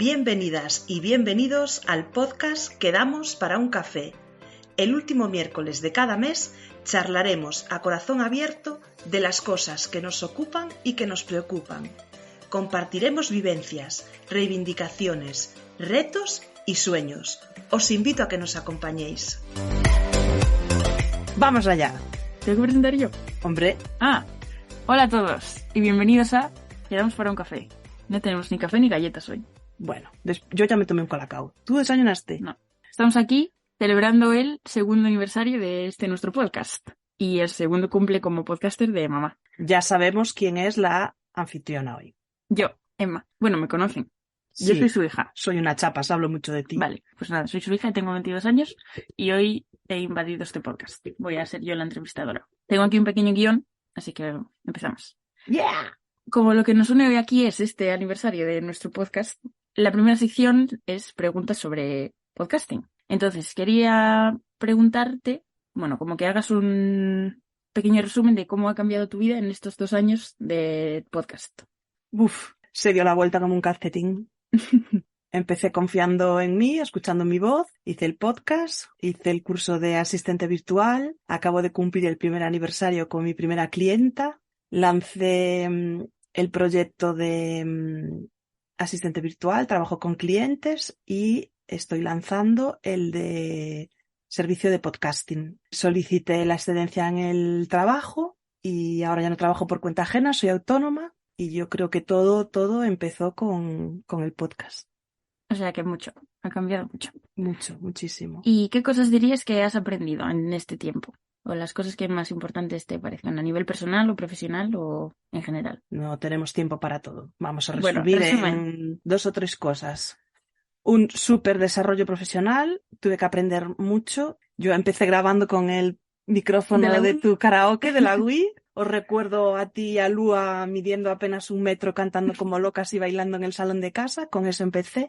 Bienvenidas y bienvenidos al podcast Quedamos para un café. El último miércoles de cada mes charlaremos a corazón abierto de las cosas que nos ocupan y que nos preocupan. Compartiremos vivencias, reivindicaciones, retos y sueños. Os invito a que nos acompañéis. ¡Vamos allá! ¿Tengo que presentar yo? Hombre. Hola a todos y bienvenidos a Quedamos para un café. No tenemos ni café ni galletas hoy. Bueno, yo ya me tomé un colacao. ¿Tú desayunaste? No. Estamos aquí celebrando el segundo aniversario de este nuestro podcast. Y el segundo cumple como podcaster de mamá. Ya sabemos quién es la anfitriona hoy. Yo, Emma. Bueno, me conocen. Sí, yo soy su hija. Soy una chapas, hablo mucho de ti. Vale, pues nada, soy su hija, tengo 22 años y hoy he invadido este podcast. Voy a ser yo la entrevistadora. Tengo aquí un pequeño guión, así que empezamos. ¡Yeah! Como lo que nos une hoy aquí es este aniversario de nuestro podcast, la primera sección es preguntas sobre podcasting. Entonces, quería preguntarte, bueno, como que hagas un pequeño resumen de cómo ha cambiado tu vida en estos 2 años de podcast. Se dio la vuelta como un calcetín. Empecé confiando en mí, escuchando mi voz, hice el podcast, hice el curso de asistente virtual, acabo de cumplir el primer aniversario con mi primera clienta, lancé el proyecto de asistente virtual, trabajo con clientes y estoy lanzando el de servicio de podcasting. Solicité la excedencia en el trabajo y ahora ya no trabajo por cuenta ajena, soy autónoma y yo creo que todo empezó con el podcast. O sea que mucho, ha cambiado mucho. Mucho, muchísimo. ¿Y qué cosas dirías que has aprendido en este tiempo? ¿O las cosas que más importantes te parezcan a nivel personal o profesional o en general? No tenemos tiempo para todo. Vamos a resumir en 2 o 3 cosas. Un súper desarrollo profesional. Tuve que aprender mucho. Yo empecé grabando con el micrófono de tu karaoke, de la Wii. Os recuerdo a ti y a Lua midiendo apenas 1 metro, cantando como locas y bailando en el salón de casa. Con eso empecé.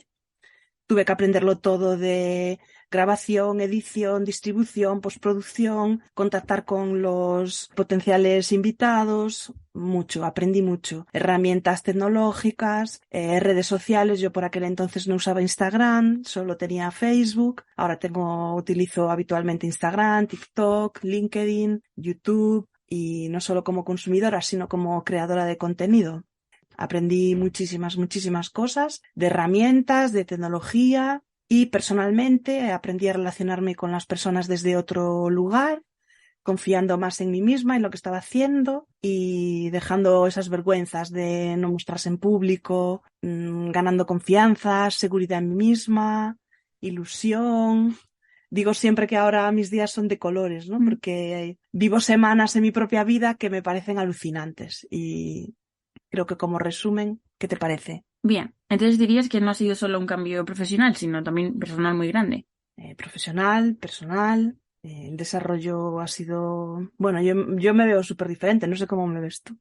Tuve que aprenderlo todo de grabación, edición, distribución, postproducción, contactar con los potenciales invitados, mucho, aprendí mucho. Herramientas tecnológicas, redes sociales, yo por aquel entonces no usaba Instagram, solo tenía Facebook, ahora utilizo habitualmente Instagram, TikTok, LinkedIn, YouTube y no solo como consumidora, sino como creadora de contenido. Aprendí muchísimas cosas de herramientas, de tecnología y personalmente aprendí a relacionarme con las personas desde otro lugar, confiando más en mí misma, en lo que estaba haciendo y dejando esas vergüenzas de no mostrarse en público, ganando confianza, seguridad en mí misma, ilusión. Digo siempre que ahora mis días son de colores, ¿no? Porque vivo semanas en mi propia vida que me parecen alucinantes y creo que como resumen, ¿qué te parece? Bien, entonces dirías que no ha sido solo un cambio profesional, sino también personal muy grande. Personal, el desarrollo ha sido... Bueno, yo me veo súper diferente, no sé cómo me ves tú.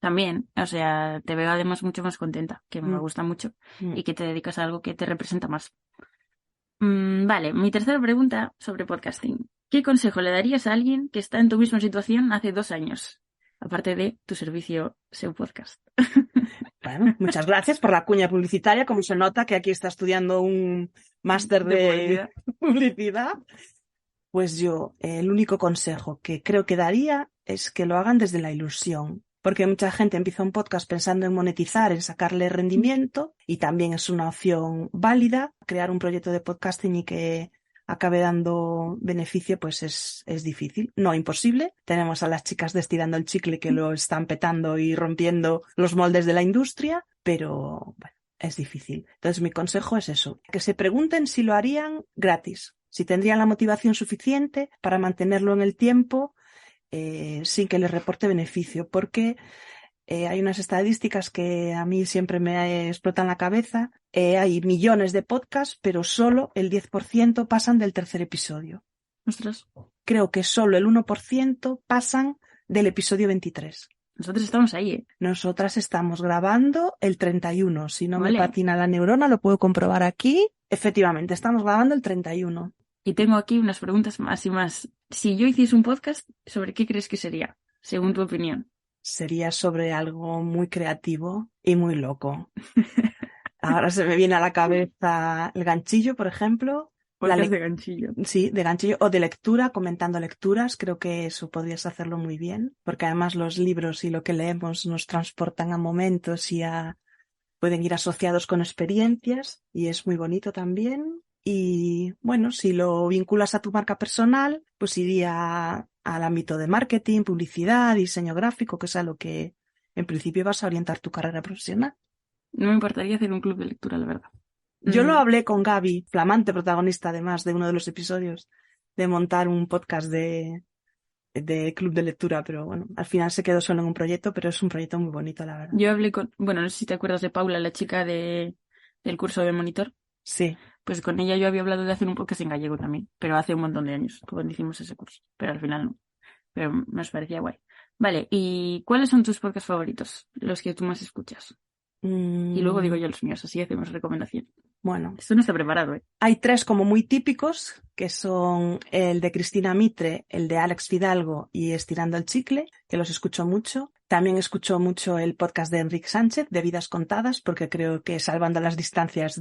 También, o sea, te veo además mucho más contenta, que me gusta mucho, y que te dedicas a algo que te representa más. Vale, mi tercera pregunta sobre podcasting. ¿Qué consejo le darías a alguien que está en tu misma situación hace 2 años? Aparte de tu servicio SEO Podcast. Bueno, muchas gracias por la cuña publicitaria. Como se nota que aquí está estudiando un máster de publicidad. Pues yo, el único consejo que creo que daría es que lo hagan desde la ilusión. Porque mucha gente empieza un podcast pensando en monetizar, en sacarle rendimiento, y también es una opción válida. Crear un proyecto de podcasting y que acabe dando beneficio, pues es difícil, no imposible. Tenemos a las chicas de Estirando el Chicle que lo están petando y rompiendo los moldes de la industria, pero bueno, es difícil. Entonces mi consejo es eso, que se pregunten si lo harían gratis, si tendrían la motivación suficiente para mantenerlo en el tiempo sin que les reporte beneficio, porque hay unas estadísticas que a mí siempre me explotan la cabeza. Hay millones de podcasts, pero solo el 10% pasan del 3er episodio. Ostras. Creo que solo el 1% pasan del episodio 23. Nosotros estamos ahí, ¿eh? Nosotras estamos grabando el 31. Si no Vale. me patina la neurona, lo puedo comprobar aquí. Efectivamente, estamos grabando el 31. Y tengo aquí unas preguntas más y más. Si yo hiciese un podcast, ¿sobre qué crees que sería, según tu opinión? Sería sobre algo muy creativo y muy loco. Ahora se me viene a la cabeza El Ganchillo, por ejemplo. Podcast de ganchillo. Sí, de ganchillo o de lectura, comentando lecturas. Creo que eso podrías hacerlo muy bien, porque además los libros y lo que leemos nos transportan a momentos y pueden ir asociados con experiencias y es muy bonito también. Y bueno, si lo vinculas a tu marca personal, pues iría al ámbito de marketing, publicidad, diseño gráfico, que es a lo que en principio vas a orientar tu carrera profesional. No me importaría hacer un club de lectura, la verdad. Yo lo hablé con Gaby, flamante protagonista además de uno de los episodios, de montar un podcast de club de lectura, pero bueno, al final se quedó solo en un proyecto, pero es un proyecto muy bonito, la verdad. Yo hablé bueno, no sé si te acuerdas de Paula, la chica del curso de monitor. Sí. Pues con ella yo había hablado de hacer un podcast en gallego también, pero hace un montón de años, cuando hicimos ese curso, pero al final no. Pero nos parecía guay. Vale, ¿y cuáles son tus podcasts favoritos? Los que tú más escuchas. Y luego digo yo los míos, así hacemos recomendación. Bueno. Esto no está preparado, ¿eh? Hay 3 como muy típicos, que son el de Cristina Mitre, el de Alex Fidalgo y Estirando el Chicle, que los escucho mucho. También escucho mucho el podcast de Enrique Sánchez, de Vidas Contadas, porque creo que salvando las distancias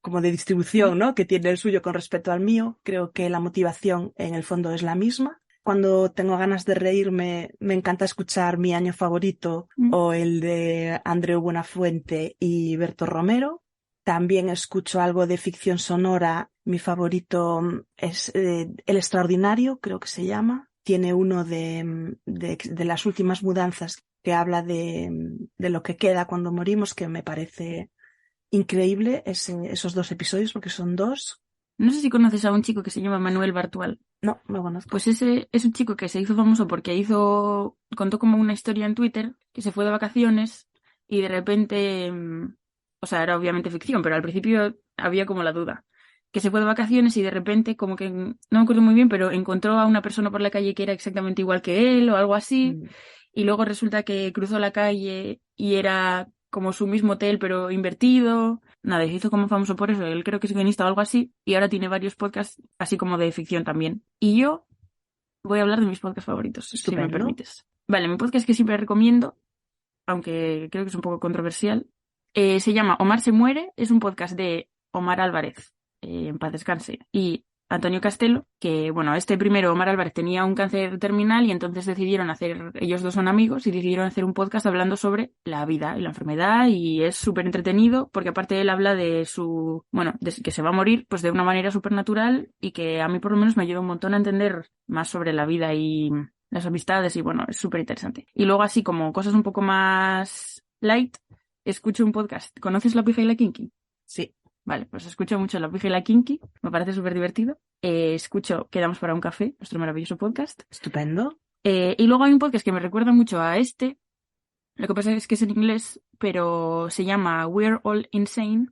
como de distribución, ¿no?, que tiene el suyo con respecto al mío, creo que la motivación en el fondo es la misma. Cuando tengo ganas de reírme, me encanta escuchar Mi Año Favorito o el de Andreu Buenafuente y Berto Romero. También escucho algo de ficción sonora. Mi favorito es El Extraordinario, creo que se llama. Tiene uno de las últimas mudanzas que habla de lo que queda cuando morimos, que me parece increíble esos 2 episodios, porque son 2. No sé si conoces a un chico que se llama Manuel Bartual. No, no lo conozco. Pues ese es un chico que se hizo famoso porque contó como una historia en Twitter, que se fue de vacaciones y de repente, o sea, era obviamente ficción, pero al principio había como la duda, que se fue de vacaciones y de repente como que, no me acuerdo muy bien, pero encontró a una persona por la calle que era exactamente igual que él o algo así, y luego resulta que cruzó la calle y era como su mismo hotel pero invertido. Nada, se hizo como famoso por eso. Él creo que es guionista o algo así y ahora tiene varios podcasts así como de ficción también. Y yo voy a hablar de mis podcasts favoritos, Estupendo. si me permites. Vale, mi podcast que siempre recomiendo, aunque creo que es un poco controversial, se llama Omar se muere. Es un podcast de Omar Álvarez, en paz descanse, y Antonio Castelo, que bueno, primero Omar Álvarez tenía un cáncer terminal y entonces ellos 2 son amigos y decidieron hacer un podcast hablando sobre la vida y la enfermedad, y es súper entretenido porque aparte él habla de que se va a morir pues de una manera súper natural y que a mí por lo menos me ayuda un montón a entender más sobre la vida y las amistades y bueno, es súper interesante. Y luego así como cosas un poco más light, escucho un podcast. ¿Conoces La Pija y la Kinky? Sí. Vale, pues escucho mucho La Pija y la Kinky, me parece súper divertido. Escucho Quedamos para un café, nuestro maravilloso podcast. Estupendo. Y luego hay un podcast que me recuerda mucho a este, lo que pasa es que es en inglés, pero se llama We're All Insane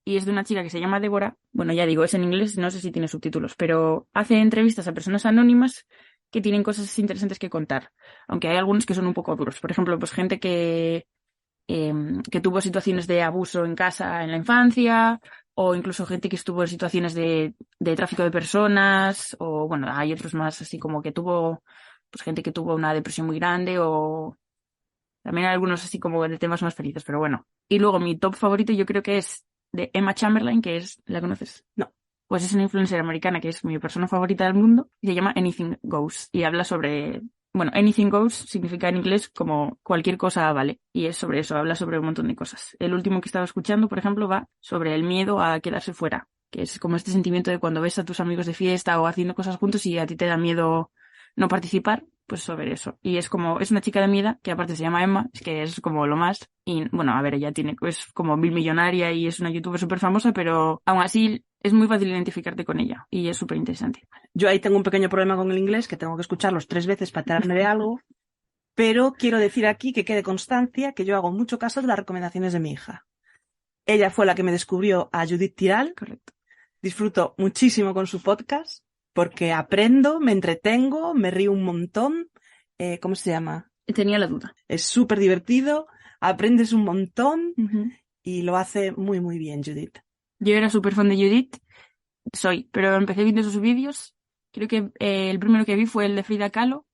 y es de una chica que se llama Débora. Bueno, ya digo, es en inglés, no sé si tiene subtítulos, pero hace entrevistas a personas anónimas que tienen cosas interesantes que contar, aunque hay algunos que son un poco duros. Por ejemplo, pues gente que tuvo situaciones de abuso en casa en la infancia, o incluso gente que estuvo en situaciones de tráfico de personas, o bueno, hay otros más así como que gente que tuvo una depresión muy grande, o también hay algunos así como de temas más felices, pero bueno. Y luego mi top favorito yo creo que es de Emma Chamberlain, ¿la conoces? No. Pues es una influencer americana que es mi persona favorita del mundo y se llama Anything Goes y habla sobre... Bueno, anything goes significa en inglés como cualquier cosa vale. Y es sobre eso, habla sobre un montón de cosas. El último que estaba escuchando, por ejemplo, va sobre el miedo a quedarse fuera, que es como este sentimiento de cuando ves a tus amigos de fiesta o haciendo cosas juntos y a ti te da miedo no participar, pues sobre eso. Y es una chica de miedo que aparte se llama Emma, es que es como lo más. Y bueno, a ver, ella es como millonaria y es una youtuber súper famosa, pero aún así es muy fácil identificarte con ella y es súper interesante. Yo ahí tengo un pequeño problema con el inglés, que tengo que escucharlos 3 veces para enterarme de algo, pero quiero decir aquí que quede constancia que yo hago mucho caso de las recomendaciones de mi hija. Ella fue la que me descubrió a Judith Tiral. Correcto. Disfruto muchísimo con su podcast porque aprendo, me entretengo, me río un montón. ¿Cómo se llama? Tenía la duda. Es súper divertido, aprendes un montón y lo hace muy, muy bien Judith. Yo era súper fan de Judith, pero empecé viendo sus vídeos. Creo que el primero que vi fue el de Frida Kahlo,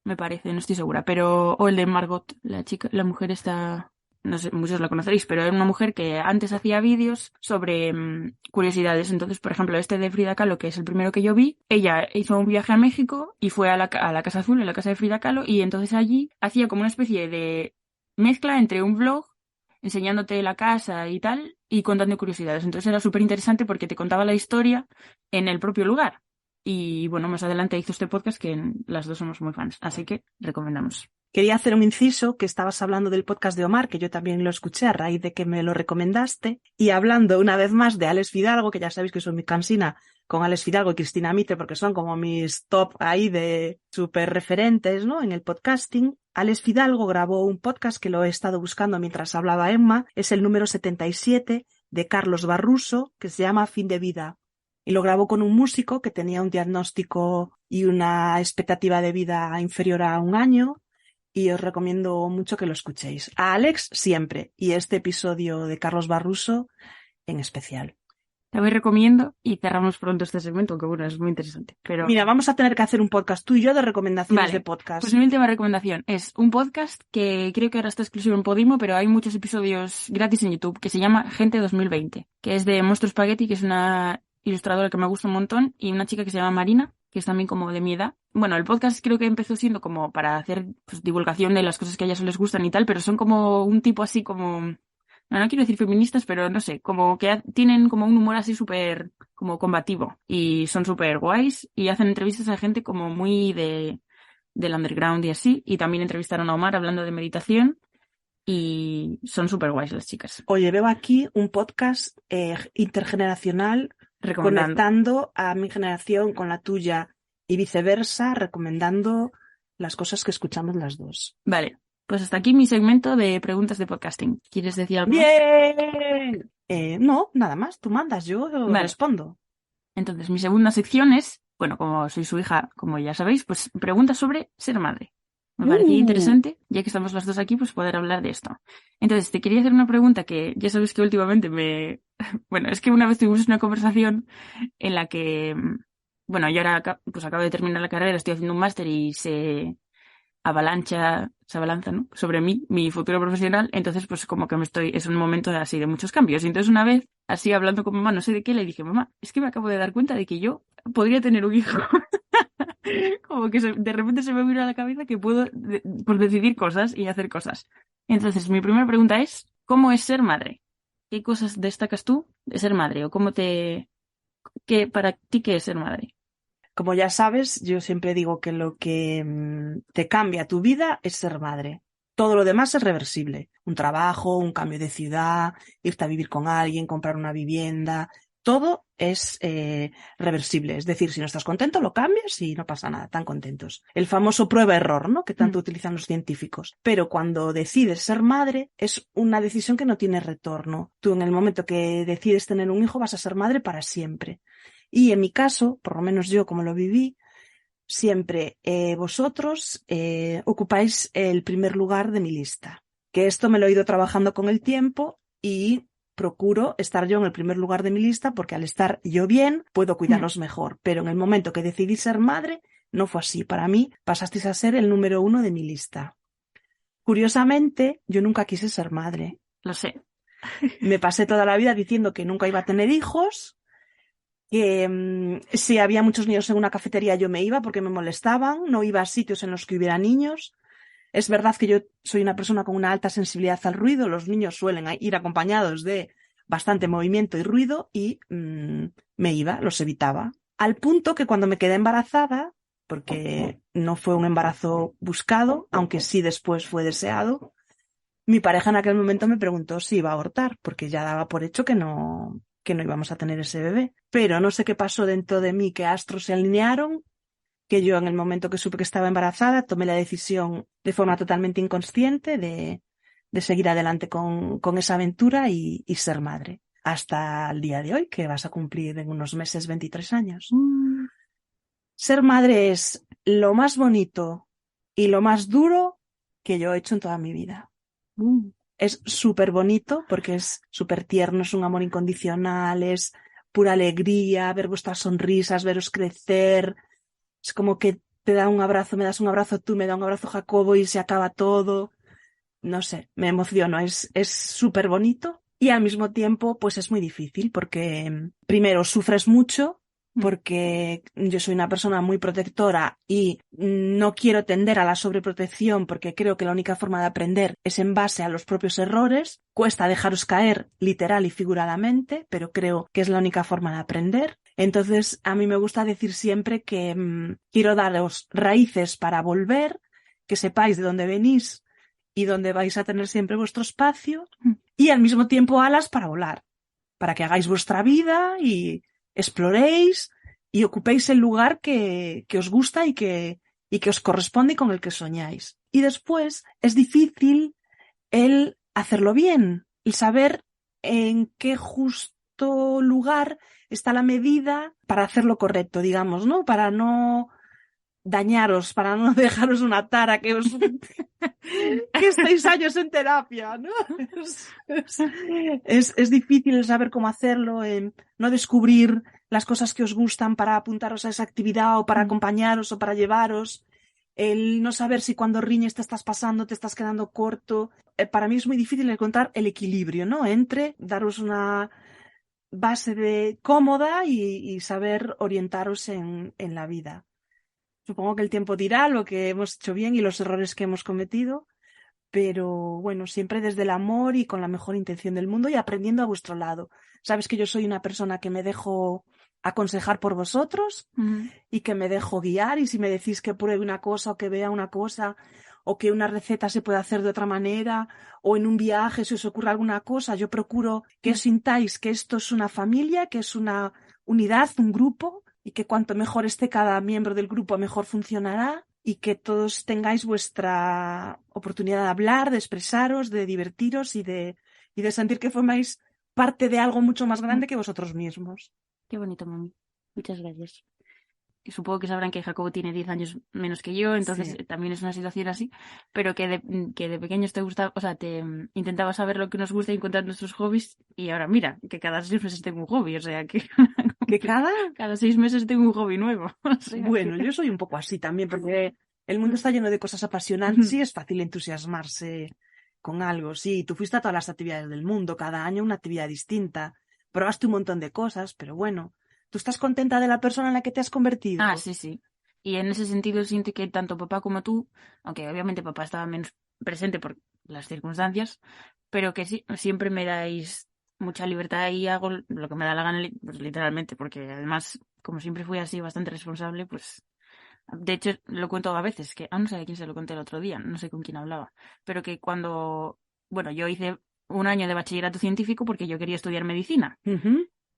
me parece, no estoy segura, o el de Margot, la mujer esta, no sé, muchos la conoceréis, pero era una mujer que antes hacía vídeos sobre curiosidades. Entonces, por ejemplo, este de Frida Kahlo, que es el primero que yo vi, ella hizo un viaje a México y fue a la Casa Azul, en la casa de Frida Kahlo, y entonces allí hacía como una especie de mezcla entre un vlog enseñándote la casa y tal, y contando curiosidades. Entonces era súper interesante porque te contaba la historia en el propio lugar. Y bueno, más adelante hizo este podcast que las dos somos muy fans, así que recomendamos. Quería hacer un inciso, que estabas hablando del podcast de Omar, que yo también lo escuché a raíz de que me lo recomendaste, y hablando una vez más de Alex Fidalgo, que ya sabéis que soy muy cansina con Alex Fidalgo y Cristina Mitre, porque son como mis top ahí de súper referentes, ¿no?, en el podcasting. Alex Fidalgo grabó un podcast que lo he estado buscando mientras hablaba Emma, es el número 77 de Carlos Barruso, que se llama Fin de Vida. Y lo grabó con un músico que tenía un diagnóstico y una expectativa de vida inferior a 1 año, y os recomiendo mucho que lo escuchéis. A Alex siempre, y este episodio de Carlos Barruso en especial. También recomiendo, y cerramos pronto este segmento, que bueno, es muy interesante. Pero... Mira, vamos a tener que hacer un podcast tú y yo de recomendaciones de podcast. Pues mi última recomendación es un podcast que creo que ahora está exclusivo en Podimo, pero hay muchos episodios gratis en YouTube, que se llama Gente 2020, que es de Monstruo Spaghetti, que es una ilustradora que me gusta un montón, y una chica que se llama Marina, que es también como de mi edad. Bueno, el podcast creo que empezó siendo como para hacer pues, divulgación de las cosas que a ellas les gustan y tal, pero son como un tipo así como... No quiero decir feministas, pero no sé, como que tienen como un humor así súper como combativo y son súper guays y hacen entrevistas a gente como muy del underground y así, y también entrevistaron a Omar hablando de meditación y son súper guays las chicas. Oye, veo aquí un podcast intergeneracional conectando a mi generación con la tuya y viceversa, recomendando las cosas que escuchamos las dos. Vale. Pues hasta aquí mi segmento de preguntas de podcasting. ¿Quieres decir algo más? ¡Bien! No, nada más. Tú mandas, yo respondo. Entonces, mi segunda sección es, bueno, como soy su hija, como ya sabéis, pues preguntas sobre ser madre. Me parecía interesante, ya que estamos las dos aquí, pues poder hablar de esto. Entonces, te quería hacer una pregunta que ya sabes que últimamente Bueno, es que una vez tuvimos una conversación en la que... Bueno, yo ahora pues acabo de terminar la carrera, estoy haciendo un máster y se abalanza, ¿no?, sobre mí, mi futuro profesional, entonces pues como que es un momento así de muchos cambios. Y entonces una vez, así hablando con mamá, no sé de qué, le dije, mamá, es que me acabo de dar cuenta de que yo podría tener un hijo. Como que de repente se me vino a la cabeza que puedo por decidir cosas y hacer cosas. Entonces mi primera pregunta es, ¿cómo es ser madre? ¿Qué cosas destacas tú de ser madre? ¿O para ti qué es ser madre? Como ya sabes, yo siempre digo que lo que te cambia tu vida es ser madre. Todo lo demás es reversible. Un trabajo, un cambio de ciudad, irte a vivir con alguien, comprar una vivienda. Todo es reversible. Es decir, si no estás contento, lo cambias y no pasa nada. Tan contentos. El famoso prueba-error, ¿no?, que tanto utilizan los científicos. Pero cuando decides ser madre, es una decisión que no tiene retorno. Tú, en el momento que decides tener un hijo, vas a ser madre para siempre. Y en mi caso, por lo menos yo como lo viví, siempre vosotros ocupáis el primer lugar de mi lista. Que esto me lo he ido trabajando con el tiempo y procuro estar yo en el primer lugar de mi lista, porque al estar yo bien puedo cuidarlos mejor. Pero en el momento que decidí ser madre no fue así. Para mí pasasteis a ser el número 1 de mi lista. Curiosamente, yo nunca quise ser madre. Lo sé. Me pasé toda la vida diciendo que nunca iba a tener hijos, que si había muchos niños en una cafetería yo me iba porque me molestaban, no iba a sitios en los que hubiera niños. Es verdad que yo soy una persona con una alta sensibilidad al ruido, los niños suelen ir acompañados de bastante movimiento y ruido y me iba, los evitaba. Al punto que cuando me quedé embarazada, porque no fue un embarazo buscado, aunque sí después fue deseado, mi pareja en aquel momento me preguntó si iba a abortar, porque ya daba por hecho que no íbamos a tener ese bebé. Pero no sé qué pasó dentro de mí, que astros se alinearon, que yo en el momento que supe que estaba embarazada tomé la decisión de forma totalmente inconsciente de seguir adelante con esa aventura y ser madre. Hasta el día de hoy, que vas a cumplir en unos meses 23 años. Ser madre es lo más bonito y lo más duro que yo he hecho en toda mi vida. Es súper bonito porque es súper tierno, es un amor incondicional, es pura alegría, ver vuestras sonrisas, veros crecer. Es como que te da un abrazo, me das un abrazo tú, me da un abrazo Jacobo y se acaba todo. no sé, me emociono, es súper bonito y al mismo tiempo pues es muy difícil porque primero sufres mucho porque yo soy una persona muy protectora y no quiero tender a la sobreprotección porque creo que la única forma de aprender es en base a los propios errores. Cuesta dejaros caer literal y figuradamente, pero creo que es la única forma de aprender. Entonces, a mí me gusta decir siempre que quiero daros raíces para volver, que sepáis de dónde venís y dónde vais a tener siempre vuestro espacio, y al mismo tiempo alas para volar, para que hagáis vuestra vida y exploréis y ocupéis el lugar que os gusta y que os corresponde y con el que soñáis. Y después es difícil el hacerlo bien, el saber en qué justo lugar está la medida para hacerlo correcto, digamos, ¿no? Para no dañaros, para no dejaros una tara que estéis años en terapia, ¿no? Es difícil saber cómo hacerlo, no descubrir las cosas que os gustan para apuntaros a esa actividad o para acompañaros o para llevaros, el no saber si cuando riñes te estás pasando, te estás quedando corto. Para mí es muy difícil encontrar el equilibrio, ¿no? Entre daros una base cómoda y saber orientaros en la vida. Supongo que el tiempo dirá lo que hemos hecho bien y los errores que hemos cometido, pero bueno, siempre desde el amor y con la mejor intención del mundo y aprendiendo a vuestro lado. Sabes que yo soy una persona que me dejo aconsejar por vosotros y que me dejo guiar, y si me decís que pruebe una cosa o que vea una cosa o que una receta se puede hacer de otra manera o en un viaje si os ocurre alguna cosa, yo procuro que os sintáis que esto es una familia, que es una unidad, un grupo, y que cuanto mejor esté cada miembro del grupo, mejor funcionará, y que todos tengáis vuestra oportunidad de hablar, de expresaros, de divertiros y de sentir que formáis parte de algo mucho más grande que vosotros mismos. Qué bonito, mami. Muchas gracias. Y supongo que sabrán que Jacobo tiene 10 años menos que yo, entonces sí, también es una situación así, pero que de pequeños te gustaba, o sea, te intentaba saber lo que nos gusta y encontrar nuestros hobbies, y ahora mira, que cada 6 meses tengo un hobby, o sea que... ¿Que cada 6 meses tengo un hobby nuevo. O sea, bueno, yo soy un poco así también, porque el mundo está lleno de cosas apasionantes y es fácil entusiasmarse con algo. Sí, tú fuiste a todas las actividades del mundo, cada año una actividad distinta, probaste un montón de cosas, pero bueno, ¿tú estás contenta de la persona en la que te has convertido? Ah, sí, sí. Y en ese sentido siento que tanto papá como tú, aunque obviamente papá estaba menos presente por las circunstancias, pero que sí, siempre me dais mucha libertad y hago lo que me da la gana, pues, literalmente, porque además, como siempre fui así bastante responsable, pues de hecho lo cuento a veces, que no sé a quién se lo conté el otro día, no sé con quién hablaba, pero que cuando, bueno, yo hice un año de bachillerato científico porque yo quería estudiar medicina.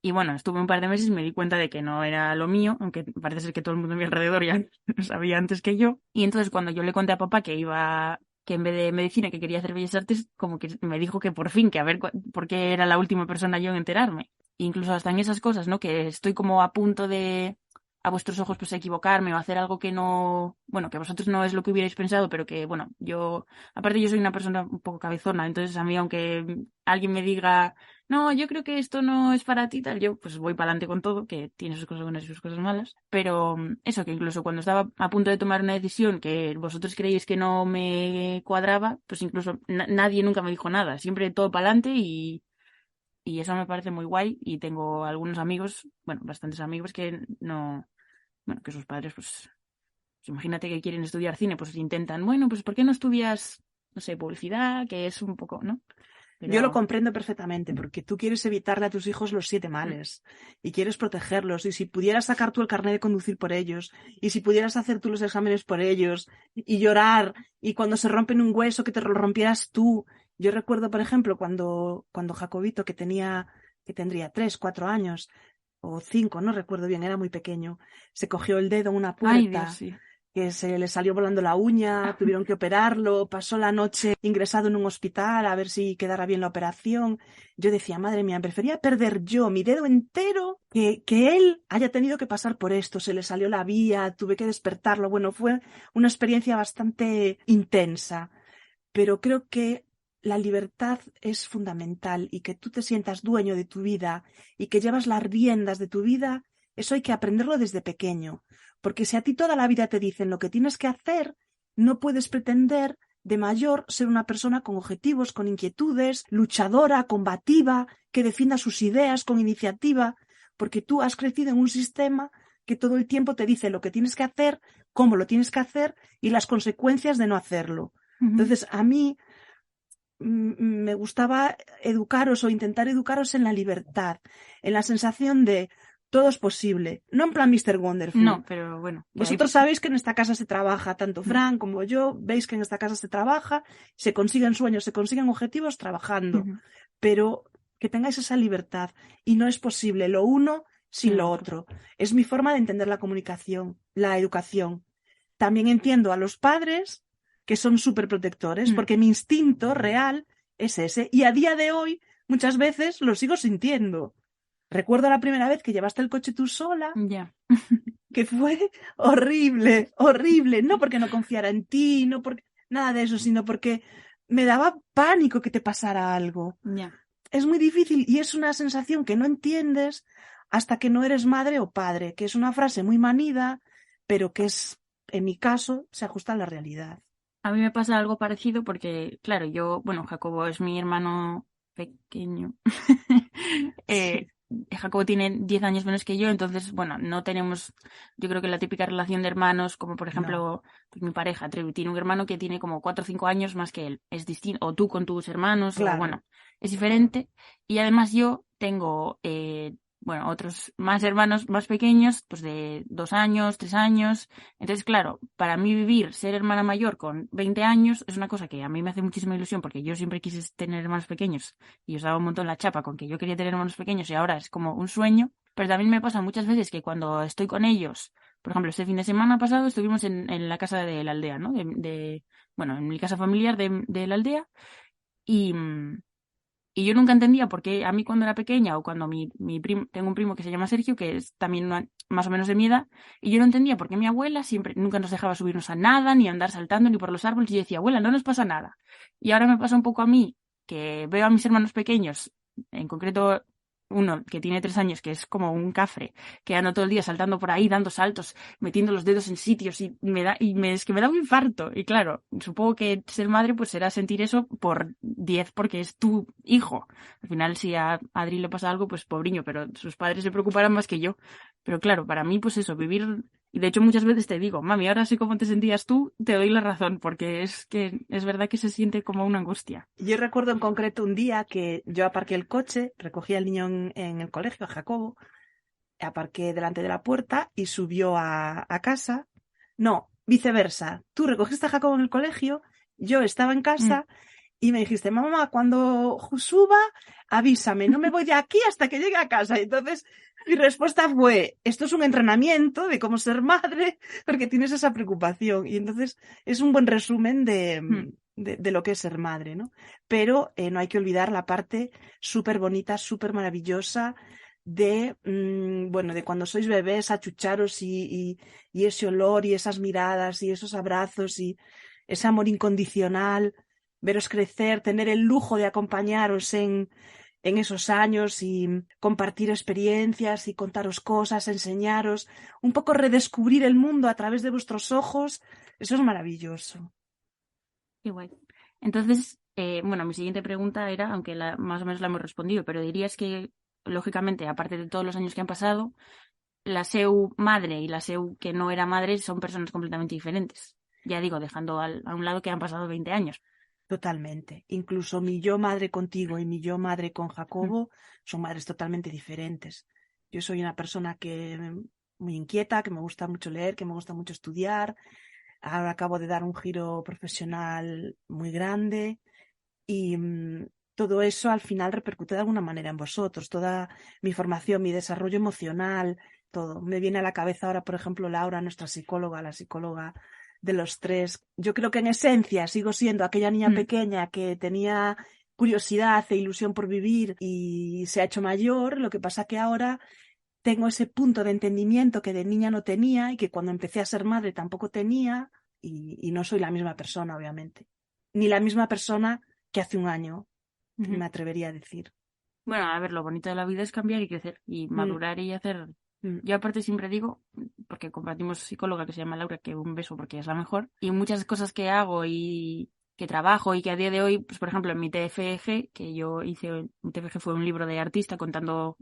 Y bueno, estuve un par de meses y me di cuenta de que no era lo mío, aunque parece ser que todo el mundo a mi alrededor ya lo sabía antes que yo. Y entonces cuando yo le conté a papá que en vez de medicina, que quería hacer bellas artes, como que me dijo que por fin, que a ver por qué era la última persona yo en enterarme. Incluso hasta en esas cosas, ¿no? Que estoy como a punto de, a vuestros ojos, pues equivocarme o hacer algo que no, bueno, que a vosotros no es lo que hubierais pensado, pero que, bueno, aparte yo soy una persona un poco cabezona, entonces a mí aunque alguien me diga, no, yo creo que esto no es para ti, tal, yo pues voy para adelante con todo, que tiene sus cosas buenas y sus cosas malas, pero eso, que incluso cuando estaba a punto de tomar una decisión que vosotros creíais que no me cuadraba, pues incluso nadie nunca me dijo nada, siempre todo para adelante y eso me parece muy guay. Y tengo algunos amigos, bueno, bastantes amigos que no, bueno, que sus padres, pues imagínate que quieren estudiar cine, pues intentan, bueno, pues ¿por qué no estudias, no sé, publicidad, que es un poco, ¿no? Pero... Yo lo comprendo perfectamente, porque tú quieres evitarle a tus hijos los 7 males y quieres protegerlos, y si pudieras sacar tú el carnet de conducir por ellos, y si pudieras hacer tú los exámenes por ellos, y llorar, y cuando se rompen un hueso que te lo rompieras tú. Yo recuerdo, por ejemplo, cuando Jacobito, que tendría 3, 4 años, o 5, no recuerdo bien, era muy pequeño, se cogió el dedo en una puerta. Ay, Dios, sí. Que se le salió volando la uña, tuvieron que operarlo, pasó la noche ingresado en un hospital a ver si quedara bien la operación. Yo decía, madre mía, prefería perder yo mi dedo entero que él haya tenido que pasar por esto. Se le salió la vía, tuve que despertarlo. Bueno, fue una experiencia bastante intensa, pero creo que la libertad es fundamental, y que tú te sientas dueño de tu vida y que llevas las riendas de tu vida, eso hay que aprenderlo desde pequeño. Porque si a ti toda la vida te dicen lo que tienes que hacer, no puedes pretender de mayor ser una persona con objetivos, con inquietudes, luchadora, combativa, que defienda sus ideas con iniciativa, porque tú has crecido en un sistema que todo el tiempo te dice lo que tienes que hacer, cómo lo tienes que hacer y las consecuencias de no hacerlo. Entonces, a mí me gustaba educaros o intentar educaros en la libertad, en la sensación de todo es posible, no en plan Mr. Wonderful. No, pero bueno. Vosotros sabéis que en esta casa se trabaja, tanto Fran como yo, veis que en esta casa se trabaja, se consiguen sueños, se consiguen objetivos trabajando, pero que tengáis esa libertad y no es posible lo uno sin lo otro. Es mi forma de entender la comunicación, la educación. También entiendo a los padres que son súper protectores, porque mi instinto real es ese. Y a día de hoy, muchas veces lo sigo sintiendo. Recuerdo la primera vez que llevaste el coche tú sola, que fue horrible, horrible. No porque no confiara en ti, no porque nada de eso, sino porque me daba pánico que te pasara algo. Es muy difícil y es una sensación que no entiendes hasta que no eres madre o padre, que es una frase muy manida, pero que es, en mi caso, se ajusta a la realidad. A mí me pasa algo parecido porque, claro, Jacobo es mi hermano pequeño. Jacobo tiene 10 años menos que yo, entonces, no tenemos, yo creo que la típica relación de hermanos, como por ejemplo, pues mi pareja, Trevi, tiene un hermano que tiene como 4 o 5 años más que él. Es distinto, o tú con tus hermanos, claro. Es diferente. Y además yo tengo, otros más hermanos más pequeños, pues de 2 años, 3 años. Entonces, claro, para mí ser hermana mayor con 20 años es una cosa que a mí me hace muchísima ilusión porque yo siempre quise tener hermanos pequeños y os daba un montón la chapa con que yo quería tener hermanos pequeños y ahora es como un sueño. Pero también me pasa muchas veces que cuando estoy con ellos, por ejemplo, este fin de semana pasado estuvimos en la casa de la aldea, ¿no? En mi casa familiar de la aldea y yo nunca entendía por qué a mí cuando era pequeña o cuando mi primo, tengo un primo que se llama Sergio, que es también más o menos de mi edad, y yo no entendía por qué mi abuela nunca nos dejaba subirnos a nada, ni andar saltando, ni por los árboles, y yo decía, abuela, no nos pasa nada. Y ahora me pasa un poco a mí, que veo a mis hermanos pequeños, en concreto uno que tiene 3 años, que es como un cafre, que anda todo el día saltando por ahí, dando saltos, metiendo los dedos en sitios y es que me da un infarto. Y claro, supongo que ser madre pues será sentir eso por 10 porque es tu hijo. Al final si a Adri le pasa algo, pues pobriño, pero sus padres se preocuparán más que yo. Pero claro, para mí pues eso, vivir... Y de hecho muchas veces te digo, mami, ahora sé cómo te sentías tú, te doy la razón, porque es que es verdad que se siente como una angustia. Yo recuerdo en concreto un día que yo aparqué el coche, recogí al niño en el colegio, a Jacobo, aparqué delante de la puerta y subió a casa. No, viceversa. Tú recogiste a Jacobo en el colegio, yo estaba en casa y me dijiste, mamá, cuando suba, avísame, no me voy de aquí hasta que llegue a casa. Y entonces mi respuesta fue, esto es un entrenamiento de cómo ser madre, porque tienes esa preocupación. Y entonces es un buen resumen de lo que es ser madre, ¿no? Pero no hay que olvidar la parte súper bonita, súper maravillosa de cuando sois bebés, achucharos y ese olor y esas miradas y esos abrazos y ese amor incondicional, veros crecer, tener el lujo de acompañaros en esos años y compartir experiencias y contaros cosas, enseñaros, un poco redescubrir el mundo a través de vuestros ojos, eso es maravilloso. Qué guay. Entonces, mi siguiente pregunta era, aunque más o menos la hemos respondido, pero dirías que, lógicamente, aparte de todos los años que han pasado, la Seu madre y la Seu que no era madre son personas completamente diferentes. Ya digo, dejando a un lado que han pasado 20 años. Totalmente. Incluso mi yo madre contigo y mi yo madre con Jacobo son madres totalmente diferentes. Yo soy una persona muy inquieta, que me gusta mucho leer, que me gusta mucho estudiar. Ahora acabo de dar un giro profesional muy grande y todo eso al final repercute de alguna manera en vosotros. Toda mi formación, mi desarrollo emocional, todo. Me viene a la cabeza ahora, por ejemplo, Laura, nuestra psicóloga, la psicóloga de los 3. Yo creo que en esencia sigo siendo aquella niña pequeña que tenía curiosidad e ilusión por vivir y se ha hecho mayor. Lo que pasa que ahora tengo ese punto de entendimiento que de niña no tenía y que cuando empecé a ser madre tampoco tenía y no soy la misma persona, obviamente. Ni la misma persona que hace un año, me atrevería a decir. Bueno, a ver, lo bonito de la vida es cambiar y crecer y madurar y hacer... Yo aparte siempre digo, porque compartimos psicóloga que se llama Laura, que un beso porque es la mejor, y muchas cosas que hago y que trabajo y que a día de hoy, pues por ejemplo en mi TFG, que yo hice, mi TFG fue un libro de artista contando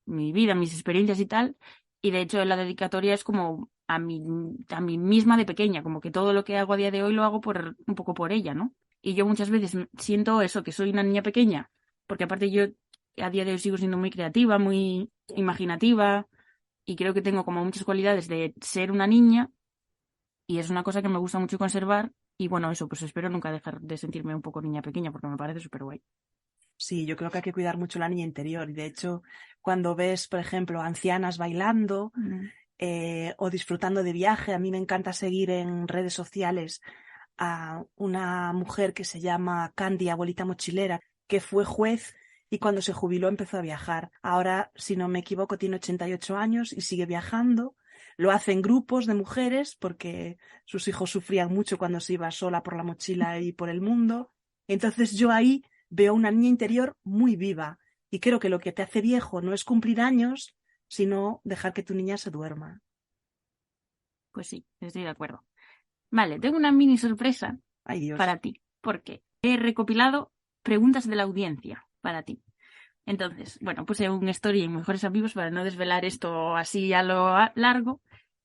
mi vida, mis experiencias y tal, y de hecho la dedicatoria es como a mí misma de pequeña, como que todo lo que hago a día de hoy lo hago un poco por ella, ¿no? Y yo muchas veces siento eso, que soy una niña pequeña, porque aparte yo a día de hoy sigo siendo muy creativa, muy imaginativa, y creo que tengo como muchas cualidades de ser una niña, y es una cosa que me gusta mucho conservar, y bueno, eso, pues espero nunca dejar de sentirme un poco niña pequeña, porque me parece súper guay. Sí, yo creo que hay que cuidar mucho la niña interior. Y de hecho, cuando ves, por ejemplo, ancianas bailando o disfrutando de viaje, a mí me encanta seguir en redes sociales a una mujer que se llama Candy, abuelita mochilera, que fue juez y cuando se jubiló empezó a viajar. Ahora, si no me equivoco, tiene 88 años y sigue viajando. Lo hace en grupos de mujeres porque sus hijos sufrían mucho cuando se iba sola por la mochila y por el mundo. Entonces yo ahí veo una niña interior muy viva y creo que lo que te hace viejo no es cumplir años, sino dejar que tu niña se duerma. Pues sí, estoy de acuerdo. Vale, tengo una mini sorpresa para ti, porque he recopilado preguntas de la audiencia para ti. Entonces, bueno, puse un story en Mejores Amigos para no desvelar esto así a lo largo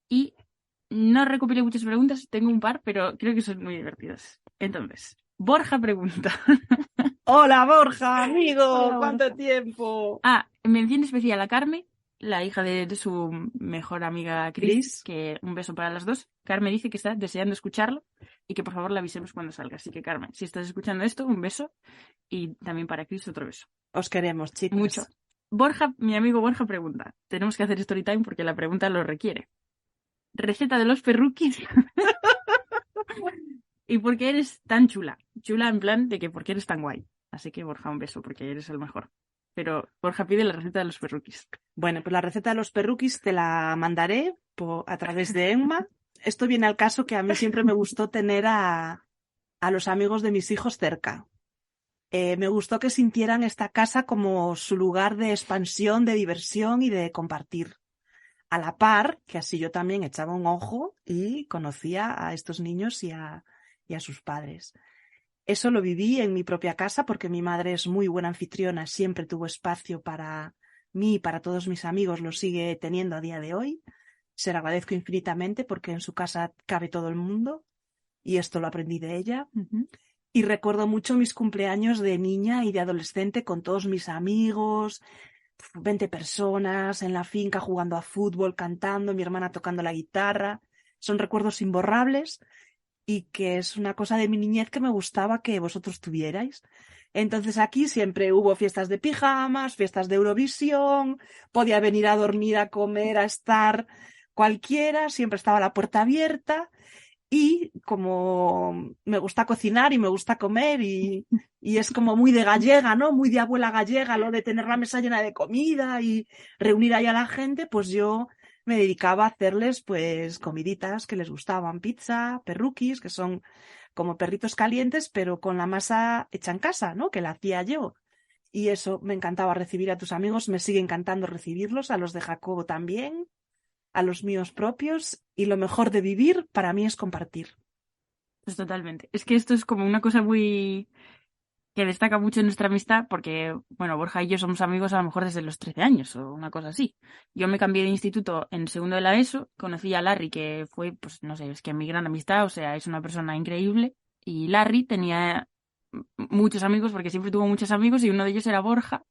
y no recopilé muchas preguntas, tengo un par, pero creo que son muy divertidas. Entonces, Borja pregunta. Hola Borja, amigo, Hola, ¿cuánto Borja. tiempo? Mención especial a Carmen, la hija de su mejor amiga Cris, que un beso para las dos. Carmen dice que está deseando escucharlo y que por favor la avisemos cuando salga. Así que Carmen, si estás escuchando esto, un beso y también para Cris otro beso. Os queremos, chicos. Mucho. Borja, mi amigo Borja pregunta, tenemos que hacer story time porque la pregunta lo requiere. Receta de los perruquis. ¿Y por qué eres tan chula? Chula en plan de que por qué eres tan guay. Así que Borja, un beso porque eres el mejor. Pero Borja pide la receta de los perruquis. Bueno, pues la receta de los perruquis te la mandaré a través de Emma. Esto viene al caso que a mí siempre me gustó tener a los amigos de mis hijos cerca. Me gustó que sintieran esta casa como su lugar de expansión, de diversión y de compartir. A la par, que así yo también echaba un ojo y conocía a estos niños y a sus padres. Eso lo viví en mi propia casa porque mi madre es muy buena anfitriona, siempre tuvo espacio para mí y para todos mis amigos, lo sigue teniendo a día de hoy. Se lo agradezco infinitamente porque en su casa cabe todo el mundo y esto lo aprendí de ella. Y recuerdo mucho mis cumpleaños de niña y de adolescente con todos mis amigos, 20 personas en la finca jugando a fútbol, cantando, mi hermana tocando la guitarra. Son recuerdos imborrables y que es una cosa de mi niñez que me gustaba que vosotros tuvierais. Entonces aquí siempre hubo fiestas de pijamas, fiestas de Eurovisión, podía venir a dormir, a comer, a estar cualquiera, siempre estaba la puerta abierta. Y como me gusta cocinar y me gusta comer y es como muy de gallega, ¿no? Muy de abuela gallega, lo de tener la mesa llena de comida y reunir ahí a la gente, pues yo me dedicaba a hacerles pues comiditas que les gustaban, pizza, perruquis, que son como perritos calientes, pero con la masa hecha en casa, ¿no? Que la hacía yo. Y eso, me encantaba recibir a tus amigos, me sigue encantando recibirlos, a los de Jacobo también, a los míos propios, y lo mejor de vivir para mí es compartir. Pues totalmente. Es que esto es como una cosa muy que destaca mucho en nuestra amistad porque, bueno, Borja y yo somos amigos a lo mejor desde los 13 años o una cosa así. Yo me cambié de instituto en segundo de la ESO, conocí a Larry, que fue, pues no sé, es que mi gran amistad, o sea, es una persona increíble. Y Larry tenía muchos amigos porque siempre tuvo muchos amigos y uno de ellos era Borja.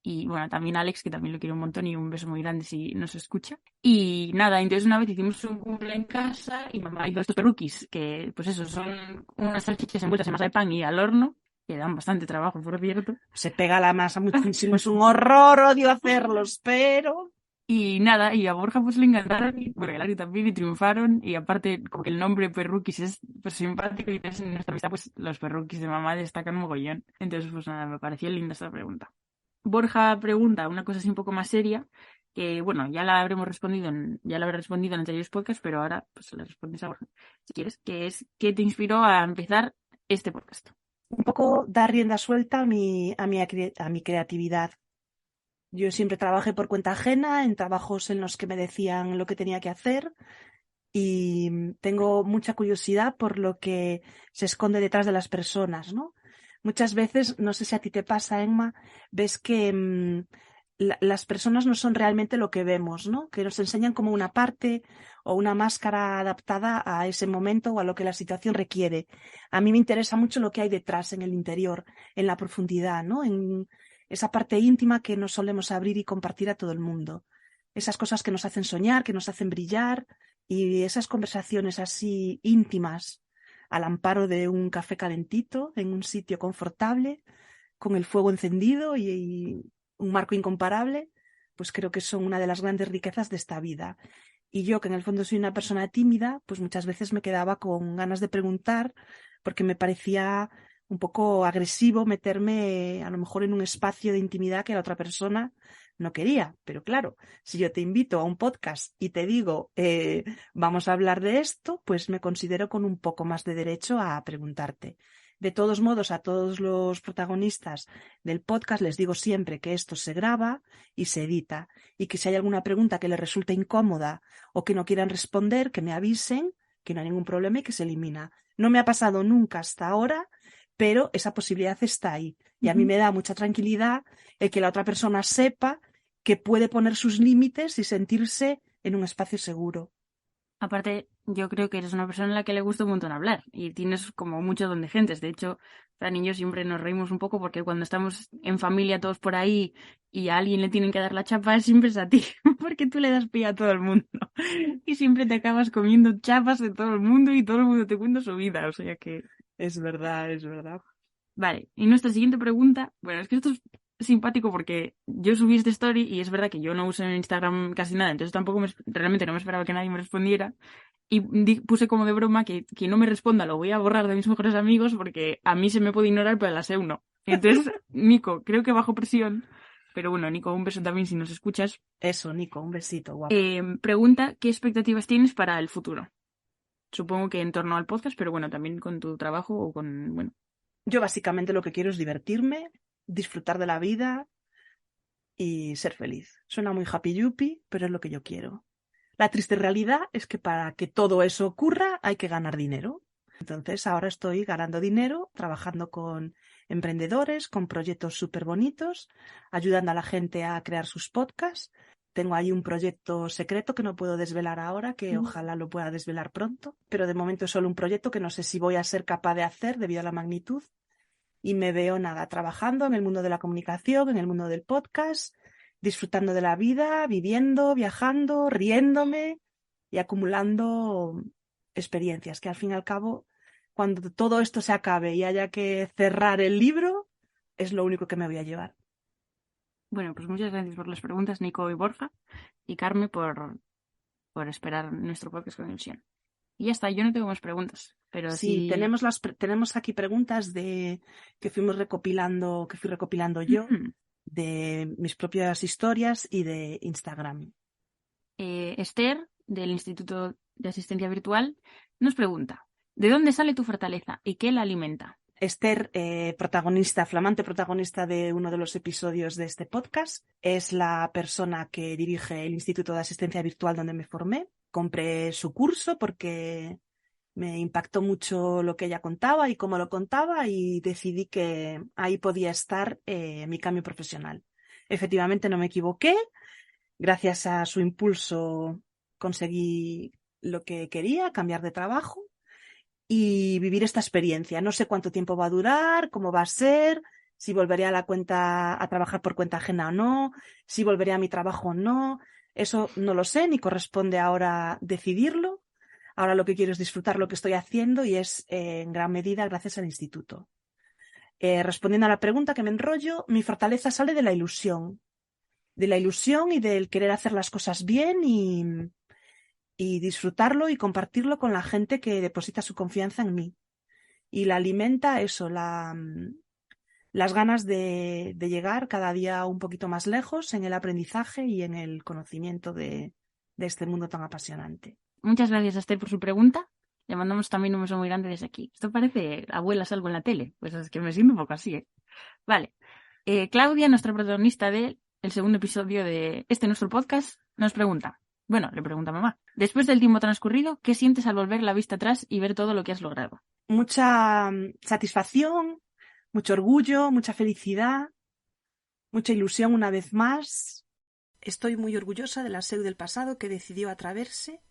Y bueno, también Alex, que también lo quiero un montón y un beso muy grande si nos escucha. Y nada, entonces una vez hicimos un cumple en casa y mamá hizo estos perruquis, que pues eso, son unas salchichas envueltas en masa de pan y al horno, que dan bastante trabajo, por cierto. Se pega la masa muchísimo, es un horror, odio hacerlos, pero... Y nada, y a Borja pues le encantaron, y bueno, a Larry también, y triunfaron, y aparte, como que el nombre perruquis es pues simpático, y entonces en nuestra amistad pues los perruquis de mamá destacan mogollón. Entonces pues nada, me pareció linda esta pregunta. Borja pregunta una cosa así un poco más seria, que bueno, ya la habré respondido en anteriores podcasts, pero ahora pues le respondes a Borja, si quieres, que es ¿qué te inspiró a empezar este podcast? Un poco dar rienda suelta a mi creatividad. Yo siempre trabajé por cuenta ajena, en trabajos en los que me decían lo que tenía que hacer y tengo mucha curiosidad por lo que se esconde detrás de las personas, ¿no? Muchas veces, no sé si a ti te pasa, Emma, ves que las personas no son realmente lo que vemos, ¿no? Que nos enseñan como una parte o una máscara adaptada a ese momento o a lo que la situación requiere. A mí me interesa mucho lo que hay detrás, en el interior, en la profundidad, ¿no? En esa parte íntima que nos solemos abrir y compartir a todo el mundo. Esas cosas que nos hacen soñar, que nos hacen brillar, y esas conversaciones así íntimas al amparo de un café calentito en un sitio confortable, con el fuego encendido y un marco incomparable, pues creo que son una de las grandes riquezas de esta vida. Y yo, que en el fondo soy una persona tímida, pues muchas veces me quedaba con ganas de preguntar, porque me parecía un poco agresivo meterme a lo mejor en un espacio de intimidad que la otra persona no quería. Pero claro, si yo te invito a un podcast y te digo, vamos a hablar de esto, pues me considero con un poco más de derecho a preguntarte. De todos modos, a todos los protagonistas del podcast les digo siempre que esto se graba y se edita, y que si hay alguna pregunta que les resulte incómoda o que no quieran responder, que me avisen, que no hay ningún problema y que se elimina. No me ha pasado nunca hasta ahora, pero esa posibilidad está ahí. Y a mí me da mucha tranquilidad el que la otra persona sepa que puede poner sus límites y sentirse en un espacio seguro. Aparte, yo creo que eres una persona a la que le gusta un montón hablar y tienes como mucho don de gentes. De hecho, Fran y yo siempre nos reímos un poco porque cuando estamos en familia todos por ahí y a alguien le tienen que dar la chapa, siempre es a ti, porque tú le das pie a todo el mundo y siempre te acabas comiendo chapas de todo el mundo y todo el mundo te cuenta su vida, o sea que... Es verdad, es verdad. Vale, y nuestra siguiente pregunta, bueno, es que esto es simpático porque yo subí esta story y es verdad que yo no uso en Instagram casi nada, entonces tampoco realmente no me esperaba que nadie me respondiera y puse como de broma que quien no me responda lo voy a borrar de mis mejores amigos porque a mí se me puede ignorar pero a la SEU no. Entonces, Nico, creo que bajo presión, pero bueno, Nico, un beso también si nos escuchas. Eso, Nico, un besito, guapo. Pregunta, ¿qué expectativas tienes para el futuro? Supongo que en torno al podcast, pero bueno, también con tu trabajo o con, bueno. Yo básicamente lo que quiero es divertirme, disfrutar de la vida y ser feliz. Suena muy happy yuppie, pero es lo que yo quiero. La triste realidad es que para que todo eso ocurra hay que ganar dinero. Entonces ahora estoy ganando dinero, trabajando con emprendedores, con proyectos súper bonitos, ayudando a la gente a crear sus podcasts. Tengo ahí un proyecto secreto que no puedo desvelar ahora, que ojalá lo pueda desvelar pronto, pero de momento es solo un proyecto que no sé si voy a ser capaz de hacer debido a la magnitud. Y me veo trabajando en el mundo de la comunicación, en el mundo del podcast, disfrutando de la vida, viviendo, viajando, riéndome y acumulando experiencias, que al fin y al cabo, cuando todo esto se acabe y haya que cerrar el libro, es lo único que me voy a llevar. Bueno, pues muchas gracias por las preguntas, Nico y Borja, y Carme por esperar nuestro podcast con ilusión. Y ya está, yo no tengo más preguntas, pero sí... Tenemos aquí preguntas que fui recopilando yo, de mis propias historias y de Instagram. Esther, del Instituto de Asistencia Virtual, nos pregunta, ¿de dónde sale tu fortaleza y qué la alimenta? Esther, flamante protagonista de uno de los episodios de este podcast, es la persona que dirige el Instituto de Asistencia Virtual donde me formé. Compré su curso porque me impactó mucho lo que ella contaba y cómo lo contaba y decidí que ahí podía estar mi cambio profesional. Efectivamente no me equivoqué. Gracias a su impulso conseguí lo que quería, cambiar de trabajo y vivir esta experiencia. No sé cuánto tiempo va a durar, cómo va a ser, si volveré a trabajar por cuenta ajena o no, si volveré a mi trabajo o no. Eso no lo sé, ni corresponde ahora decidirlo. Ahora lo que quiero es disfrutar lo que estoy haciendo y es en gran medida gracias al instituto. Respondiendo a la pregunta, que me enrollo, mi fortaleza sale de la ilusión y del querer hacer las cosas bien y disfrutarlo y compartirlo con la gente que deposita su confianza en mí. Y la alimenta eso, las ganas de llegar cada día un poquito más lejos en el aprendizaje y en el conocimiento de este mundo tan apasionante. Muchas gracias a Esther por su pregunta. Le mandamos también un beso muy grande desde aquí. Esto parece abuelas algo en la tele. Pues es que me siento un poco así, ¿eh? Vale. Claudia, nuestra protagonista del segundo episodio de nuestro podcast, nos pregunta: Bueno, le pregunta mamá. Después del tiempo transcurrido, ¿qué sientes al volver la vista atrás y ver todo lo que has logrado? Mucha satisfacción, mucho orgullo, mucha felicidad, mucha ilusión una vez más. Estoy muy orgullosa de la Seu del pasado que decidió atreverse,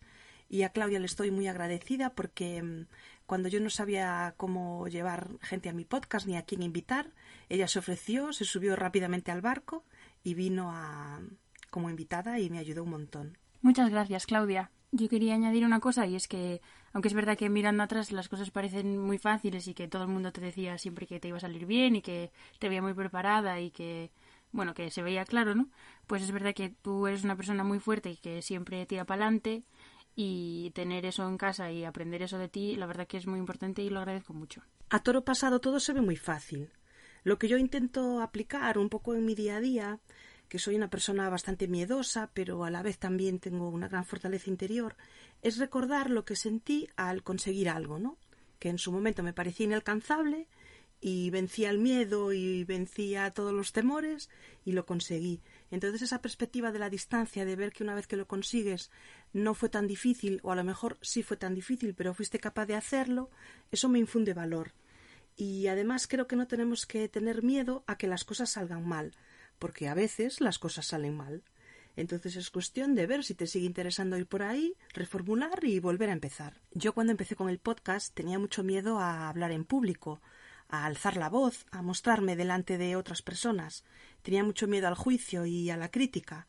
y a Claudia le estoy muy agradecida porque cuando yo no sabía cómo llevar gente a mi podcast ni a quién invitar, ella se ofreció, se subió rápidamente al barco y vino como invitada y me ayudó un montón. Muchas gracias, Claudia. Yo quería añadir una cosa, y es que, aunque es verdad que mirando atrás las cosas parecen muy fáciles y que todo el mundo te decía siempre que te iba a salir bien y que te veía muy preparada y que, bueno, que se veía claro, ¿no? Pues es verdad que tú eres una persona muy fuerte y que siempre tira para adelante, y tener eso en casa y aprender eso de ti, la verdad que es muy importante y lo agradezco mucho. A toro pasado todo se ve muy fácil. Lo que yo intento aplicar un poco en mi día a día, que soy una persona bastante miedosa, pero a la vez también tengo una gran fortaleza interior, es recordar lo que sentí al conseguir algo, ¿no? Que en su momento me parecía inalcanzable y vencía el miedo y vencía todos los temores y lo conseguí. Entonces esa perspectiva de la distancia, de ver que una vez que lo consigues no fue tan difícil, o a lo mejor sí fue tan difícil, pero fuiste capaz de hacerlo, eso me infunde valor. Y además creo que no tenemos que tener miedo a que las cosas salgan mal, porque a veces las cosas salen mal. Entonces es cuestión de ver si te sigue interesando ir por ahí, reformular y volver a empezar. Yo cuando empecé con el podcast tenía mucho miedo a hablar en público, a alzar la voz, a mostrarme delante de otras personas. Tenía mucho miedo al juicio y a la crítica.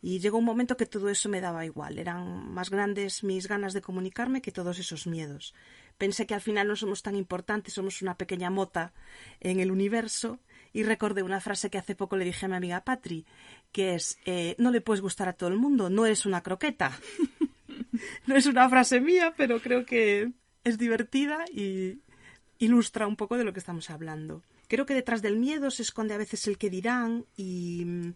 Y llegó un momento que todo eso me daba igual. Eran más grandes mis ganas de comunicarme que todos esos miedos. Pensé que al final no somos tan importantes, somos una pequeña mota en el universo, y recordé una frase que hace poco le dije a mi amiga Patri, que es, no le puedes gustar a todo el mundo, no eres una croqueta. No es una frase mía, pero creo que es divertida y ilustra un poco de lo que estamos hablando. Creo que detrás del miedo se esconde a veces el que dirán y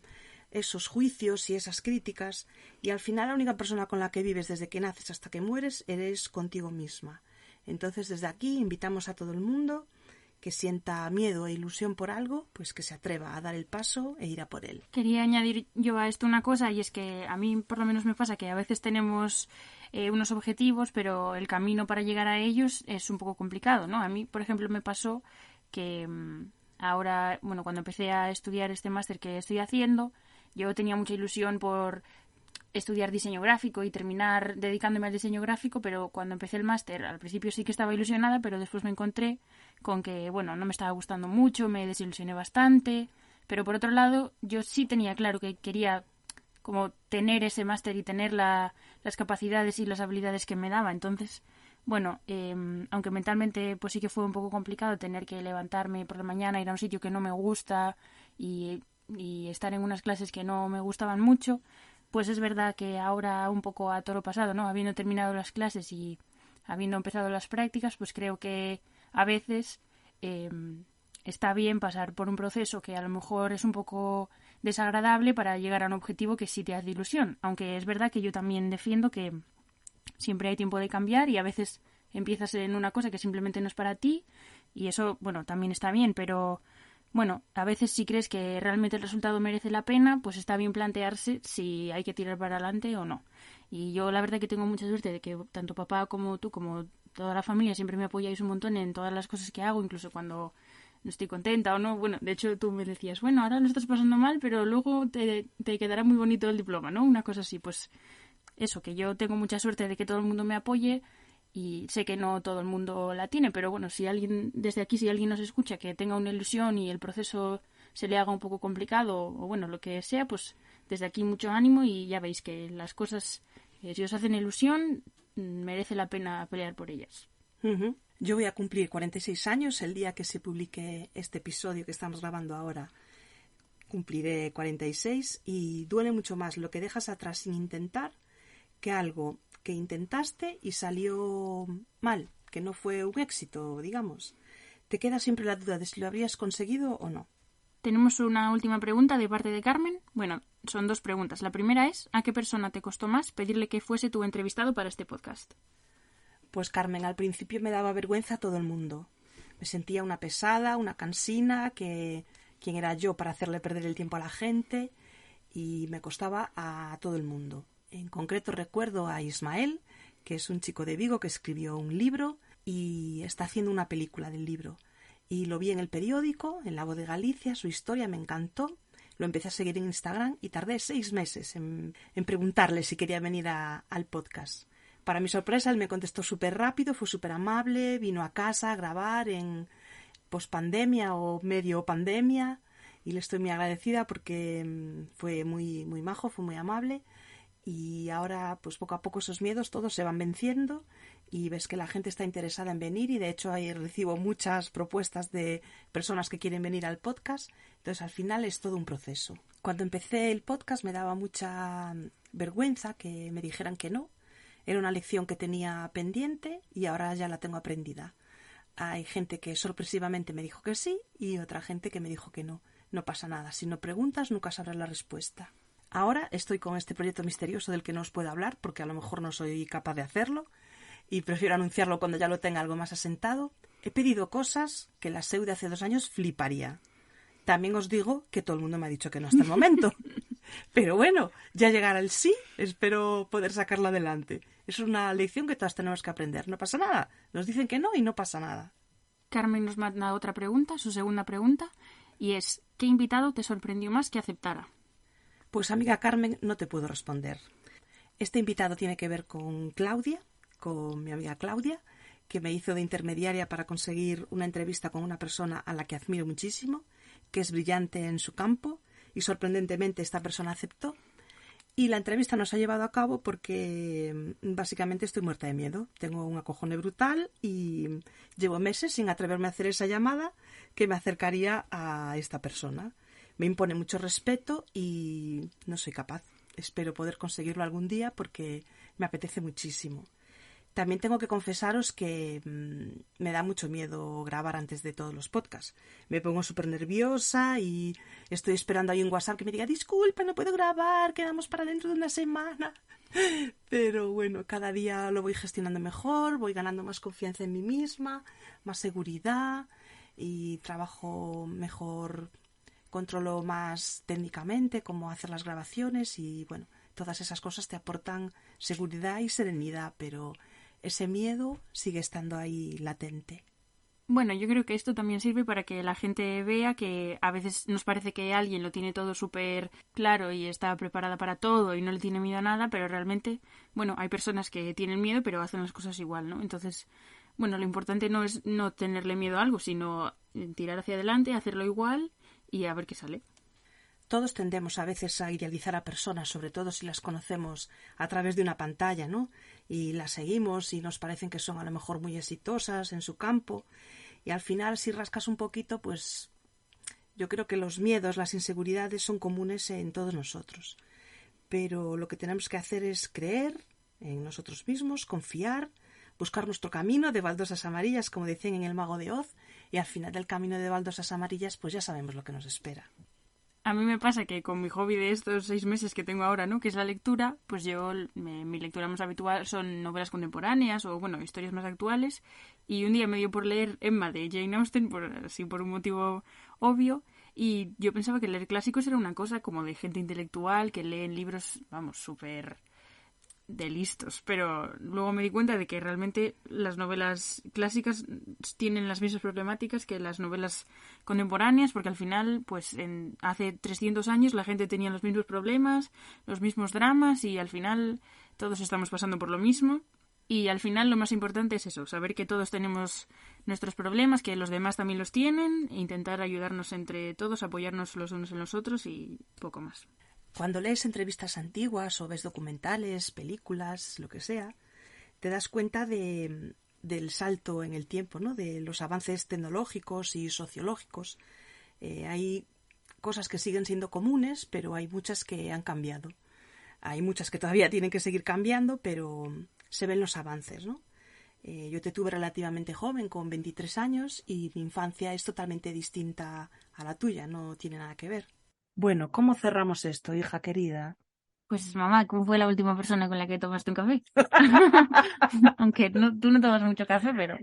esos juicios y esas críticas, y al final la única persona con la que vives desde que naces hasta que mueres eres contigo misma. Entonces desde aquí invitamos a todo el mundo que sienta miedo e ilusión por algo, pues que se atreva a dar el paso e ir a por él. Quería añadir yo a esto una cosa, y es que a mí por lo menos me pasa que a veces tenemos unos objetivos, pero el camino para llegar a ellos es un poco complicado, ¿no? A mí, por ejemplo, me pasó que ahora, bueno, cuando empecé a estudiar este máster que estoy haciendo, yo tenía mucha ilusión por estudiar diseño gráfico y terminar dedicándome al diseño gráfico, pero cuando empecé el máster al principio sí que estaba ilusionada, pero después me encontré con que, bueno, no me estaba gustando mucho, me desilusioné bastante, pero por otro lado yo sí tenía claro que quería como tener ese máster y tener las capacidades y las habilidades que me daba. Entonces, bueno, aunque mentalmente pues sí que fue un poco complicado tener que levantarme por la mañana, ir a un sitio que no me gusta y estar en unas clases que no me gustaban mucho, pues es verdad que ahora un poco a toro pasado, ¿no? Habiendo terminado las clases y habiendo empezado las prácticas, pues creo que a veces está bien pasar por un proceso que a lo mejor es un poco desagradable para llegar a un objetivo que sí te hace ilusión. Aunque es verdad que yo también defiendo que siempre hay tiempo de cambiar y a veces empiezas en una cosa que simplemente no es para ti, y eso, bueno, también está bien, pero bueno, a veces si crees que realmente el resultado merece la pena, pues está bien plantearse si hay que tirar para adelante o no. Y yo la verdad que tengo mucha suerte de que tanto papá como tú, como toda la familia, siempre me apoyáis un montón en todas las cosas que hago, incluso cuando no estoy contenta o no. Bueno, de hecho tú me decías, bueno, ahora lo estás pasando mal, pero luego te quedará muy bonito el diploma, ¿no? Una cosa así, pues eso, que yo tengo mucha suerte de que todo el mundo me apoye. Y sé que no todo el mundo la tiene, pero bueno, si alguien, desde aquí, si alguien nos escucha que tenga una ilusión y el proceso se le haga un poco complicado o bueno, lo que sea, pues desde aquí mucho ánimo, y ya veis que las cosas, si os hacen ilusión, merece la pena pelear por ellas. Uh-huh. Yo voy a cumplir 46 años el día que se publique este episodio que estamos grabando ahora. Cumpliré 46 y duele mucho más lo que dejas atrás sin intentar que algo que intentaste y salió mal, que no fue un éxito, digamos. Te queda siempre la duda de si lo habrías conseguido o no. Tenemos una última pregunta de parte de Carmen. Bueno, son dos preguntas. La primera es, ¿a qué persona te costó más pedirle que fuese tu entrevistado para este podcast? Pues Carmen, al principio me daba vergüenza a todo el mundo. Me sentía una pesada, una cansina, que quién era yo para hacerle perder el tiempo a la gente, y me costaba a todo el mundo. En concreto recuerdo a Ismael, que es un chico de Vigo que escribió un libro y está haciendo una película del libro. Y lo vi en el periódico, en La Voz de Galicia, su historia me encantó. Lo empecé a seguir en Instagram y tardé 6 meses en preguntarle si quería venir al podcast. Para mi sorpresa, él me contestó súper rápido, fue súper amable, vino a casa a grabar en pospandemia o medio pandemia y le estoy muy agradecida porque fue muy, muy majo, fue muy amable. Y ahora, pues poco a poco esos miedos todos se van venciendo y ves que la gente está interesada en venir y de hecho ahí recibo muchas propuestas de personas que quieren venir al podcast. Entonces al final es todo un proceso. Cuando empecé el podcast me daba mucha vergüenza que me dijeran que no. Era una lección que tenía pendiente y ahora ya la tengo aprendida. Hay gente que sorpresivamente me dijo que sí y otra gente que me dijo que no. No pasa nada. Si no preguntas nunca sabrás la respuesta. Ahora estoy con este proyecto misterioso del que no os puedo hablar porque a lo mejor no soy capaz de hacerlo y prefiero anunciarlo cuando ya lo tenga algo más asentado. He pedido cosas que la Seu de hace 2 años fliparía. También os digo que todo el mundo me ha dicho que no hasta el momento. Pero bueno, ya llegará el sí, espero poder sacarlo adelante. Es una lección que todas tenemos que aprender. No pasa nada. Nos dicen que no y no pasa nada. Carmen nos manda otra pregunta, su segunda pregunta, y es ¿qué invitado te sorprendió más que aceptara? Pues amiga Carmen, no te puedo responder. Este invitado tiene que ver con Claudia, con mi amiga Claudia, que me hizo de intermediaria para conseguir una entrevista con una persona a la que admiro muchísimo, que es brillante en su campo y sorprendentemente esta persona aceptó. Y la entrevista no se ha llevado a cabo porque básicamente estoy muerta de miedo. Tengo un acojone brutal y llevo meses sin atreverme a hacer esa llamada que me acercaría a esta persona. Me impone mucho respeto y no soy capaz. Espero poder conseguirlo algún día porque me apetece muchísimo. También tengo que confesaros que me da mucho miedo grabar antes de todos los podcasts. Me pongo súper nerviosa y estoy esperando ahí un WhatsApp que me diga disculpa, no puedo grabar, quedamos para dentro de una semana. Pero bueno, cada día lo voy gestionando mejor, voy ganando más confianza en mí misma, más seguridad y trabajo mejor. Controlo más técnicamente cómo hacer las grabaciones y bueno, todas esas cosas te aportan seguridad y serenidad, pero ese miedo sigue estando ahí latente. Bueno, yo creo que esto también sirve para que la gente vea que a veces nos parece que alguien lo tiene todo súper claro y está preparada para todo y no le tiene miedo a nada, pero realmente, bueno, hay personas que tienen miedo pero hacen las cosas igual, ¿no? Entonces, bueno, lo importante no es no tenerle miedo a algo, sino tirar hacia adelante, hacerlo igual y a ver qué sale. Todos tendemos a veces a idealizar a personas, sobre todo si las conocemos a través de una pantalla, ¿no? Y las seguimos y nos parecen que son a lo mejor muy exitosas en su campo. Y al final, si rascas un poquito, pues yo creo que los miedos, las inseguridades son comunes en todos nosotros. Pero lo que tenemos que hacer es creer en nosotros mismos, confiar, buscar nuestro camino de baldosas amarillas, como decían en El Mago de Oz, y al final del camino de baldosas amarillas, pues ya sabemos lo que nos espera. A mí me pasa que con mi hobby de estos 6 meses que tengo ahora, ¿no? Que es la lectura, pues mi lectura más habitual son novelas contemporáneas o, bueno, historias más actuales. Y un día me dio por leer Emma de Jane Austen, por un motivo obvio. Y yo pensaba que leer clásicos era una cosa como de gente intelectual que leen libros, vamos, súper de listos, pero luego me di cuenta de que realmente las novelas clásicas tienen las mismas problemáticas que las novelas contemporáneas, porque al final, pues hace 300 años la gente tenía los mismos problemas, los mismos dramas y al final todos estamos pasando por lo mismo y al final lo más importante es eso, saber que todos tenemos nuestros problemas, que los demás también los tienen e intentar ayudarnos entre todos, apoyarnos los unos en los otros y poco más. Cuando lees entrevistas antiguas o ves documentales, películas, lo que sea, te das cuenta del salto en el tiempo, ¿no? De los avances tecnológicos y sociológicos. Hay cosas que siguen siendo comunes, pero hay muchas que han cambiado. Hay muchas que todavía tienen que seguir cambiando, pero se ven los avances, ¿no? Yo te tuve relativamente joven, con 23 años, y mi infancia es totalmente distinta a la tuya, no tiene nada que ver. Bueno, ¿cómo cerramos esto, hija querida? Pues mamá, ¿cómo fue la última persona con la que tomaste un café? Aunque tú no tomas mucho café, pero...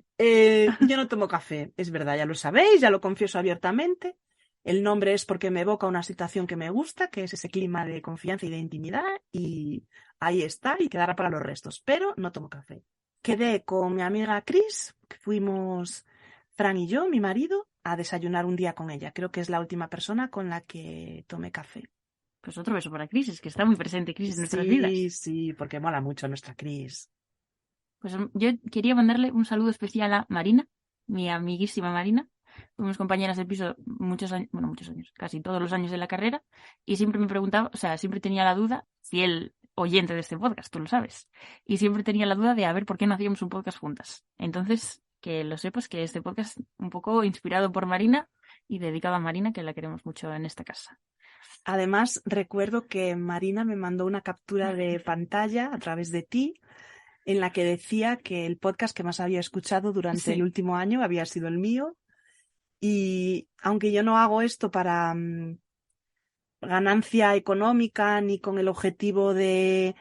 Yo no tomo café, es verdad, ya lo sabéis, ya lo confieso abiertamente. El nombre es porque me evoca una situación que me gusta, que es ese clima de confianza y de intimidad, y ahí está y quedará para los restos, pero no tomo café. Quedé con mi amiga Chris, que fuimos Fran y yo, mi marido, a desayunar un día con ella. Creo que es la última persona con la que tomé café. Pues otro beso para Chris, es que está muy presente Chris en nuestras vidas. Sí, porque mola mucho nuestra Chris. Pues yo quería mandarle un saludo especial a Marina, mi amiguísima Marina. Fuimos compañeras de piso muchos años, casi todos los años de la carrera, y siempre me preguntaba, o sea, siempre tenía la duda, fiel oyente de este podcast, tú lo sabes, y siempre tenía la duda de a ver por qué no hacíamos un podcast juntas. Entonces, que lo sepas que este podcast un poco inspirado por Marina y dedicado a Marina, que la queremos mucho en esta casa. Además, recuerdo que Marina me mandó una captura de pantalla a través de ti, en la que decía que el podcast que más había escuchado durante el último año había sido el mío. Y aunque yo no hago esto para ganancia económica ni con el objetivo de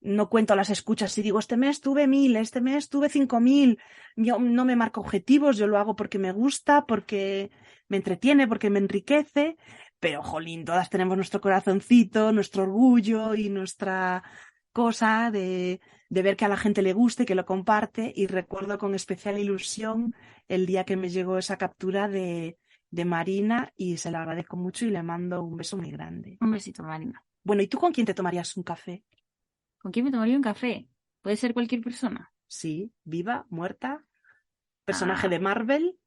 no cuento las escuchas y digo este mes tuve 1000, este mes tuve 5000, yo no me marco objetivos, yo lo hago porque me gusta, porque me entretiene, porque me enriquece, pero jolín, todas tenemos nuestro corazoncito, nuestro orgullo y nuestra cosa de ver que a la gente le guste, que lo comparte, y recuerdo con especial ilusión el día que me llegó esa captura de Marina y se la agradezco mucho y le mando un beso muy grande. Un besito, Marina. Bueno, ¿y tú con quién te tomarías un café? ¿Con quién me tomaría un café? ¿Puede ser cualquier persona? Sí, viva, muerta, personaje de Marvel,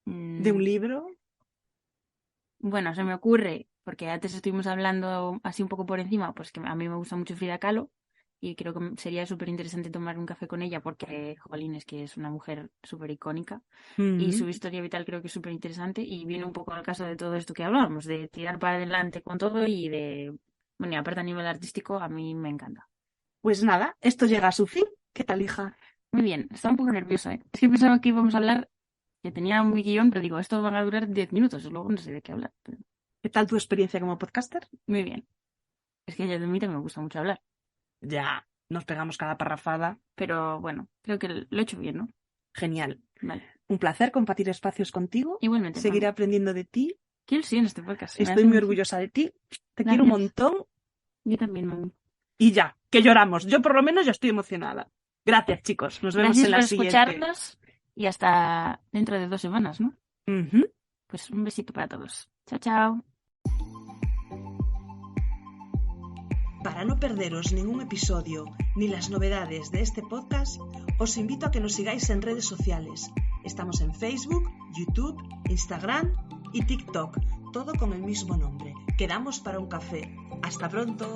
de un libro. Bueno, se me ocurre, porque antes estuvimos hablando así un poco por encima, pues que a mí me gusta mucho Frida Kahlo y creo que sería súper interesante tomar un café con ella porque, jolín, es que es una mujer súper icónica y su historia vital creo que es súper interesante y viene un poco al caso de todo esto que hablábamos, de tirar para adelante con todo y de, bueno, y aparte a nivel artístico a mí me encanta. Pues nada, esto llega a su fin. ¿Qué tal, hija? Muy bien, estaba un poco nerviosa, ¿eh? Es que pensaba que íbamos a hablar, que tenía un guión, pero digo, esto van a durar 10 minutos, luego no sé de qué hablar. Pero... ¿Qué tal tu experiencia como podcaster? Muy bien. Es que ya de mí también me gusta mucho hablar. Ya, nos pegamos cada parrafada. Pero bueno, creo que lo he hecho bien, ¿no? Genial. Vale. Un placer compartir espacios contigo. Igualmente. Seguiré aprendiendo de ti. Qué ilusión este podcast. Estoy muy orgullosa de ti. Te quiero un montón. Yo también, mami. Y ya, que lloramos. Yo por lo menos ya estoy emocionada. Gracias, chicos. Nos vemos en la siguiente. Gracias por escucharnos y hasta dentro de 2 semanas, ¿no? Pues un besito para todos. Chao, chao. Para no perderos ningún episodio ni las novedades de este podcast, os invito a que nos sigáis en redes sociales. Estamos en Facebook, YouTube, Instagram y TikTok, todo con el mismo nombre. Quedamos para un café. ¡Hasta pronto!